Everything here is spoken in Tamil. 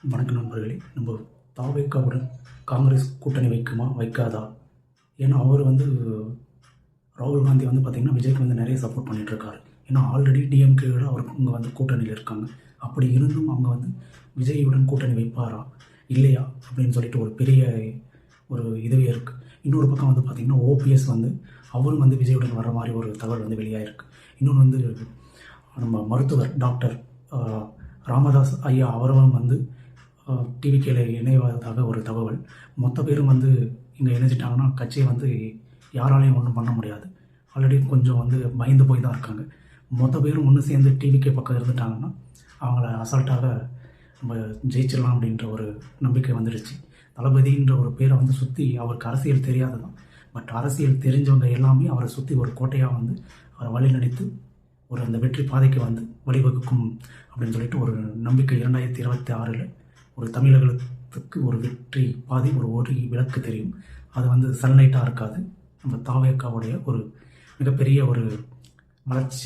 வணக்கம் நண்பர்களே. நம்ம தாவேக்காவுடன் காங்கிரஸ் கூட்டணி வைக்குமா வைக்காதா? ஏன்னா அவர் ராகுல் காந்தி பார்த்திங்கன்னா விஜய்க்கு நிறைய சப்போர்ட் பண்ணிகிட்ருக்காரு. ஏன்னா ஆல்ரெடி டிஎம்கேயோட அவருக்கு அவங்க கூட்டணியில் இருக்காங்க. அப்படி இருந்தும் அவங்க விஜயுடன் கூட்டணி வைப்பாரா இல்லையா அப்படின்னு சொல்லிட்டு ஒரு பெரிய இதுவே இருக்குது. இன்னொரு பக்கம் பார்த்திங்கன்னா ஓபிஎஸ் அவரும் விஜயுடன் வர மாதிரி ஒரு தகவல் வெளியாகிருக்கு. இன்னொன்று நம்ம மருத்துவர் டாக்டர் ராமதாஸ் ஐயா அவரும் டிவிகேல இணைவதாக ஒரு தகவல். மொத்த பேரும் இங்கே இணைஞ்சிட்டாங்கன்னா கட்சியை யாராலையும் ஒன்றும் பண்ண முடியாது. ஆல்ரெடி கொஞ்சம் பயந்து போய் தான் இருக்காங்க. மொத்த பேரும் ஒன்று சேர்ந்து டிவிகே பக்கம் இருந்துட்டாங்கன்னா அவங்கள அசால்ட்டாக நம்ம ஜெயிச்சிடலாம் அப்படின்ற ஒரு நம்பிக்கை வந்துடுச்சு. தளபதின்ற ஒரு பேரை சுற்றி அவருக்கு அரசியல் தெரியாது தான். பட் அரசியல் தெரிஞ்சவங்க எல்லாமே அவரை சுற்றி ஒரு கோட்டையாக அவரை வழிநடத்தி அந்த வெற்றி பாதைக்கு வழிவகுக்கும் அப்படின்னு சொல்லிட்டு ஒரு நம்பிக்கை. 2026 ஒரு தமிழகத்துக்கு ஒரு வெற்றி பாதை, ஒரு விளக்கு தெரியும். அது சன்லைட்டாக இருக்காது. நம்ம தாவேக்காவுடைய ஒரு மிகப்பெரிய ஒரு வளர்ச்சி